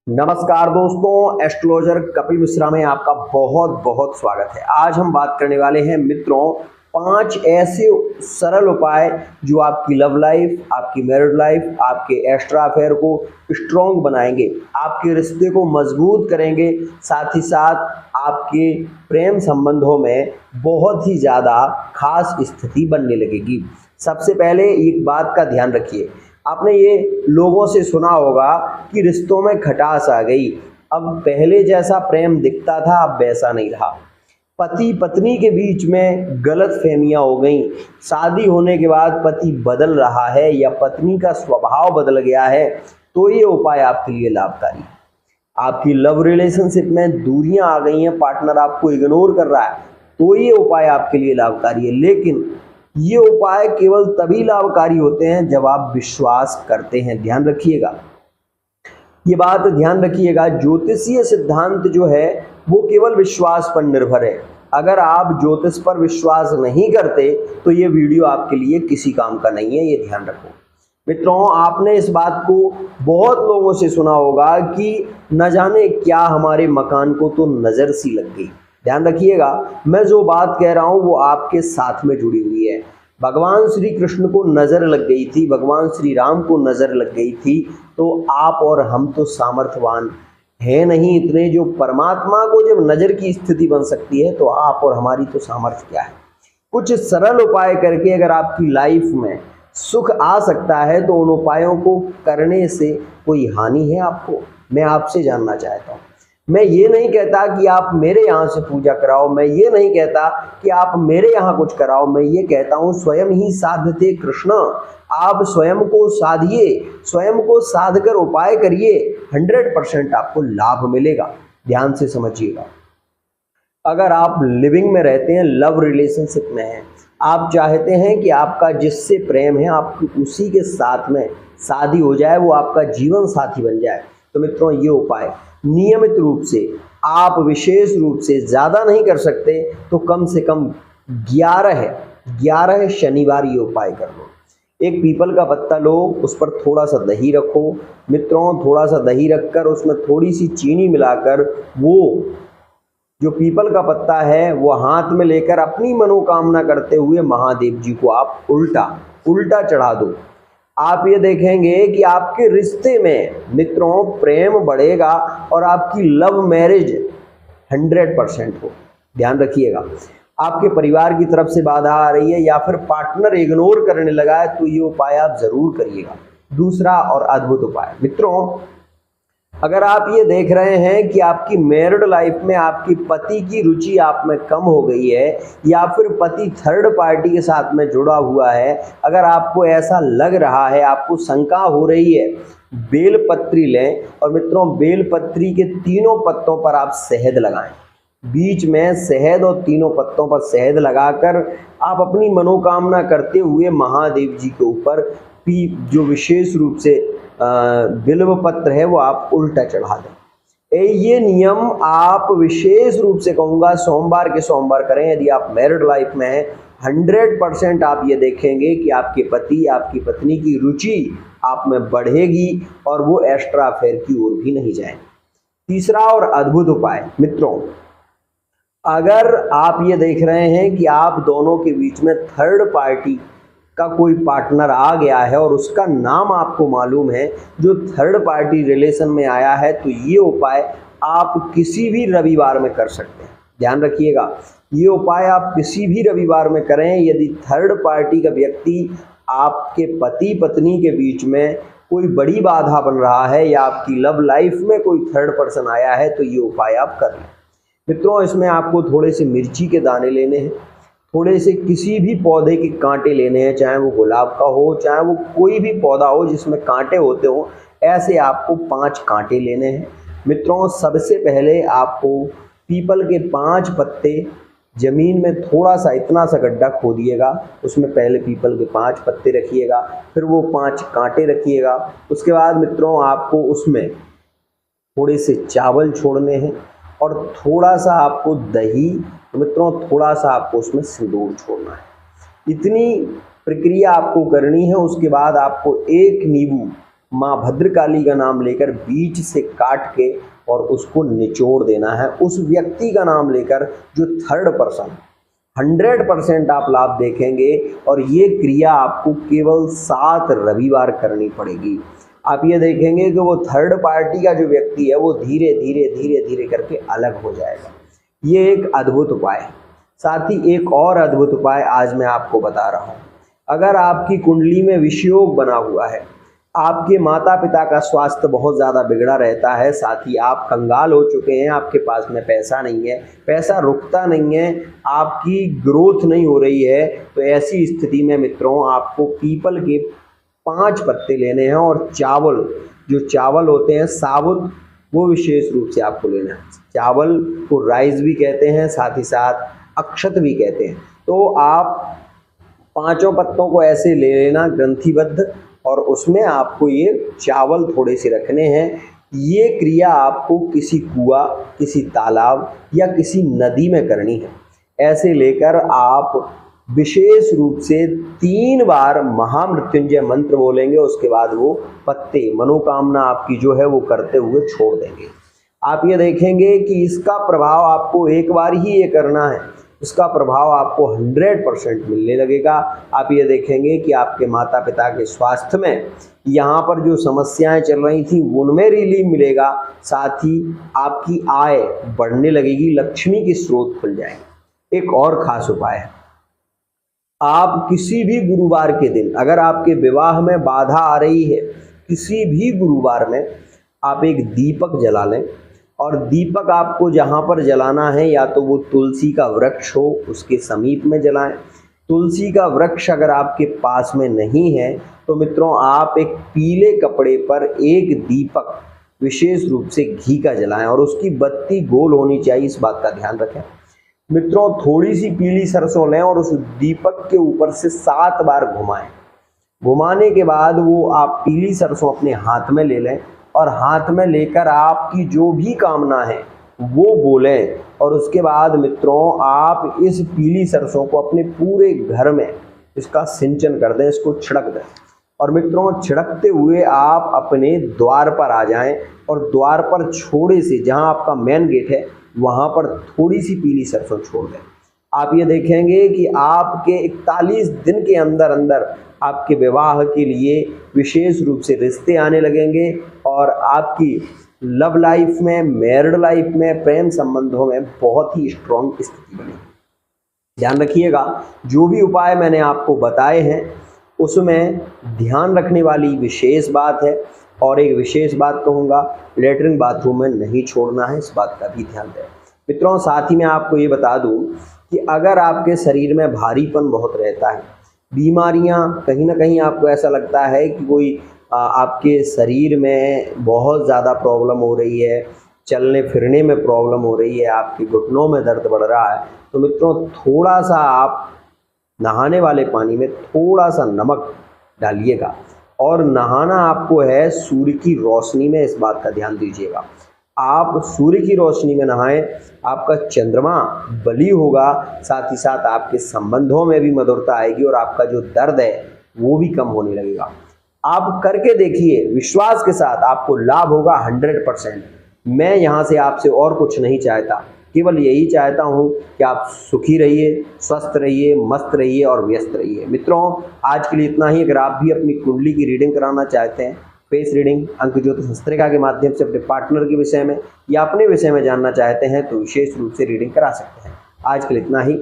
नमस्कार दोस्तों, एस्ट्रोलॉजर कपिल मिश्रा में आपका बहुत बहुत स्वागत है। आज हम बात करने वाले हैं मित्रों 5 ऐसे सरल उपाय जो आपकी लव लाइफ, आपकी मैरिड लाइफ, आपके एक्स्ट्रा अफेयर को स्ट्रॉन्ग बनाएंगे, आपके रिश्ते को मजबूत करेंगे, साथ ही साथ आपके प्रेम संबंधों में बहुत ही ज़्यादा खास स्थिति बनने लगेगी। सबसे पहले एक बात का ध्यान रखिए, आपने ये लोगों से सुना होगा कि रिश्तों में खटास आ गई, अब पहले जैसा प्रेम दिखता था अब वैसा नहीं रहा, पति पत्नी के बीच में गलतफहमियां हो गई, शादी होने के बाद पति बदल रहा है या पत्नी का स्वभाव बदल गया है, तो ये उपाय आपके लिए लाभकारी है। आपकी लव रिलेशनशिप में दूरियां आ गई हैं, पार्टनर आपको इग्नोर कर रहा है, तो ये उपाय आपके लिए लाभकारी है। लेकिन ये उपाय केवल तभी लाभकारी होते हैं जब आप विश्वास करते हैं। ध्यान रखिएगा, ये बात ध्यान रखिएगा, ज्योतिषीय सिद्धांत जो है वो केवल विश्वास पर निर्भर है। अगर आप ज्योतिष पर विश्वास नहीं करते तो ये वीडियो आपके लिए किसी काम का नहीं है, ये ध्यान रखो। मित्रों, आपने इस बात को बहुत लोगों से सुना होगा कि न जाने क्या हमारे मकान को तो नजर सी लग गई। ध्यान रखिएगा, मैं जो बात कह रहा हूं वो आपके साथ में जुड़ी हुई है। भगवान श्री कृष्ण को नजर लग गई थी, भगवान श्री राम को नजर लग गई थी, तो आप और हम तो सामर्थ्यवान है नहीं इतने जो परमात्मा को जब नजर की स्थिति बन सकती है, तो आप और हमारी तो सामर्थ्य क्या है। कुछ सरल उपाय करके अगर आपकी लाइफ में सुख आ सकता है तो उन उपायों को करने से कोई हानि है आपको? मैं आपसे जानना चाहता हूँ। मैं ये नहीं कहता कि आप मेरे यहाँ से पूजा कराओ, मैं ये नहीं कहता कि आप मेरे यहाँ कुछ कराओ, मैं ये कहता हूँ स्वयं ही साधते कृष्ण। आप स्वयं को साधिए, स्वयं को साध कर उपाय करिए, 100% आपको लाभ मिलेगा। ध्यान से समझिएगा, अगर आप लिविंग में रहते हैं, लव रिलेशनशिप में हैं, आप चाहते हैं कि आपका जिससे प्रेम है आपकी उसी के साथ में शादी हो जाए, वो आपका जीवन साथी बन जाए, तो मित्रों ये उपाय नियमित रूप से आप विशेष रूप से ज़्यादा नहीं कर सकते तो कम से कम 11 शनिवार ये उपाय कर लो। एक पीपल का पत्ता लो, उस पर थोड़ा सा दही रखो मित्रों, थोड़ा सा दही रखकर उसमें थोड़ी सी चीनी मिलाकर वो जो पीपल का पत्ता है वो हाथ में लेकर अपनी मनोकामना करते हुए महादेव जी को आप उल्टा चढ़ा दो। आप ये देखेंगे कि आपके रिश्ते में मित्रों प्रेम बढ़ेगा और आपकी लव मैरिज 100% हो। ध्यान रखिएगा, आपके परिवार की तरफ से बाधा आ रही है या फिर पार्टनर इग्नोर करने लगा है तो ये उपाय आप जरूर करिएगा। दूसरा और अद्भुत उपाय मित्रों, अगर आप ये देख रहे हैं कि आपकी मैरिड लाइफ में आपकी पति की रुचि आप में कम हो गई है या फिर पति थर्ड पार्टी के साथ में जुड़ा हुआ है, अगर आपको ऐसा लग रहा है, आपको शंका हो रही है, बेलपत्री लें और मित्रों बेलपत्री के तीनों पत्तों पर आप शहद लगाएं, बीच में शहद और तीनों पत्तों पर शहद लगाकर आप अपनी मनोकामना करते हुए महादेव जी के ऊपर जो विशेष रूप से बिल्व पत्र है वो आप उल्टा चढ़ा दें। ये नियम आप विशेष रूप से कहूँगा सोमवार के सोमवार करें। यदि आप मैरिड लाइफ में हैं 100% आप ये देखेंगे कि आपके पति आपकी पत्नी की रुचि आप में बढ़ेगी और वो एक्स्ट्रा अफेयर की ओर भी नहीं जाएंगे। तीसरा और अद्भुत उपाय मित्रों, अगर आप ये देख रहे हैं कि आप दोनों के बीच में थर्ड पार्टी का कोई पार्टनर आ गया है और उसका नाम आपको मालूम है जो थर्ड पार्टी रिलेशन में आया है, तो ये उपाय आप किसी भी रविवार में कर सकते हैं। ध्यान रखिएगा, ये उपाय आप किसी भी रविवार में करें। यदि थर्ड पार्टी का व्यक्ति आपके पति पत्नी के बीच में कोई बड़ी बाधा बन रहा है या आपकी लव लाइफ में कोई थर्ड पर्सन आया है तो ये उपाय आप कर लें। मित्रों, इसमें आपको थोड़े से मिर्ची के दाने लेने हैं, थोड़े से किसी भी पौधे के कांटे लेने हैं, चाहे वो गुलाब का हो, चाहे वो कोई भी पौधा हो जिसमें कांटे होते हो, ऐसे आपको 5 कांटे लेने हैं। मित्रों, सबसे पहले आपको पीपल के 5 पत्ते जमीन में थोड़ा सा इतना सा गड्ढा खोदिएगा, उसमें पहले पीपल के 5 पत्ते रखिएगा, फिर वो 5 कांटे रखिएगा। उसके बाद मित्रों आपको उसमें थोड़े से चावल छोड़ने हैं और थोड़ा सा आपको दही, मित्रों थोड़ा सा आपको उसमें सिंदूर छोड़ना है। इतनी प्रक्रिया आपको करनी है। उसके बाद आपको एक नींबू माँ भद्रकाली का नाम लेकर बीच से काट के और उसको निचोड़ देना है, उस व्यक्ति का नाम लेकर जो थर्ड पर्सन। 100% आप लाभ देखेंगे और ये क्रिया आपको केवल 7 रविवार करनी पड़ेगी। आप ये देखेंगे कि वो थर्ड पार्टी का जो व्यक्ति है वो धीरे धीरे धीरे धीरे करके अलग हो जाएगा। ये एक अद्भुत उपाय है। साथ ही एक और अद्भुत उपाय आज मैं आपको बता रहा हूँ। अगर आपकी कुंडली में विषयोग बना हुआ है, आपके माता पिता का स्वास्थ्य बहुत ज़्यादा बिगड़ा रहता है, साथ ही आप कंगाल हो चुके हैं, आपके पास में पैसा नहीं है, पैसा रुकता नहीं है, आपकी ग्रोथ नहीं हो रही है, तो ऐसी स्थिति में मित्रों आपको पीपल के 5 पत्ते लेने हैं और चावल, जो चावल होते हैं साबुत, वो विशेष रूप से आपको लेना है। चावल को राइस भी कहते हैं, साथ ही साथ अक्षत भी कहते हैं। तो आप 5 पत्तों को ऐसे ले लेना ग्रंथिबद्ध, और उसमें आपको ये चावल थोड़े से रखने हैं। ये क्रिया आपको किसी कुआं, किसी तालाब या किसी नदी में करनी है। ऐसे लेकर आप विशेष रूप से 3 बार महामृत्युंजय मंत्र बोलेंगे। उसके बाद वो पत्ते मनोकामना आपकी जो है वो करते हुए छोड़ देंगे। आप ये देखेंगे कि इसका प्रभाव आपको एक बार ही ये करना है, इसका प्रभाव आपको 100% मिलने लगेगा। आप ये देखेंगे कि आपके माता पिता के स्वास्थ्य में यहाँ पर जो समस्याएं चल रही थी उनमें रिलीफ मिलेगा। साथ ही आपकी आय बढ़ने लगेगी, लक्ष्मी के स्रोत खुल जाएंगे। एक और खास उपाय है, आप किसी भी गुरुवार के दिन, अगर आपके विवाह में बाधा आ रही है, किसी भी गुरुवार में आप एक दीपक जला लें, और दीपक आपको जहाँ पर जलाना है या तो वो तुलसी का वृक्ष हो उसके समीप में जलाएं। तुलसी का वृक्ष अगर आपके पास में नहीं है तो मित्रों आप एक पीले कपड़े पर एक दीपक विशेष रूप से घी का जलाएं, और उसकी बत्ती गोल होनी चाहिए, इस बात का ध्यान रखें। मित्रों थोड़ी सी पीली सरसों लें और उस दीपक के ऊपर से 7 बार घुमाएं। घुमाने के बाद वो आप पीली सरसों अपने हाथ में ले लें, और हाथ में लेकर आपकी जो भी कामना है वो बोलें, और उसके बाद मित्रों आप इस पीली सरसों को अपने पूरे घर में इसका सिंचन कर दें, इसको छिड़क दें। और मित्रों छिड़कते हुए आप अपने द्वार पर आ जाएं, और द्वार पर छोड़े से जहां आपका मेन गेट है वहां पर थोड़ी सी पीली सरसों छोड़ दें। आप ये देखेंगे कि आपके 41 दिन के अंदर अंदर आपके विवाह के लिए विशेष रूप से रिश्ते आने लगेंगे, और आपकी लव लाइफ में, मैरिड लाइफ में, प्रेम संबंधों में बहुत ही स्ट्रॉन्ग स्थिति बनेगी। ध्यान रखिएगा, जो भी उपाय मैंने आपको बताए हैं उसमें ध्यान रखने वाली विशेष बात है। और एक विशेष बात कहूँगा, लेटरिन बाथरूम में नहीं छोड़ना है, इस बात का भी ध्यान दें। मित्रों साथ ही मैं आपको ये बता दूँ कि अगर आपके शरीर में भारीपन बहुत रहता है, बीमारियां, कहीं ना कहीं आपको ऐसा लगता है कि कोई आपके शरीर में बहुत ज़्यादा प्रॉब्लम हो रही है, चलने फिरने में प्रॉब्लम हो रही है, आपके घुटनों में दर्द बढ़ रहा है, तो मित्रों थोड़ा सा आप नहाने वाले पानी में थोड़ा सा नमक डालिएगा। और नहाना आपको है सूर्य की रोशनी में, इस बात का ध्यान दीजिएगा। आप सूर्य की रोशनी में नहाएं, आपका चंद्रमा बली होगा, साथ ही साथ आपके संबंधों में भी मधुरता आएगी, और आपका जो दर्द है वो भी कम होने लगेगा। आप करके देखिए, विश्वास के साथ आपको लाभ होगा 100%। मैं यहाँ से आपसे और कुछ नहीं चाहता, केवल यही चाहता हूँ कि आप सुखी रहिए, स्वस्थ रहिए, मस्त रहिए और व्यस्त रहिए। मित्रों आज के लिए इतना ही। अगर आप भी अपनी कुंडली की रीडिंग कराना चाहते हैं, फेस रीडिंग, अंक ज्योतिष हस्तरेखा के माध्यम से अपने पार्टनर के विषय में या अपने विषय में जानना चाहते हैं, तो विशेष रूप से रीडिंग करा सकते हैं। आज के लिए इतना ही।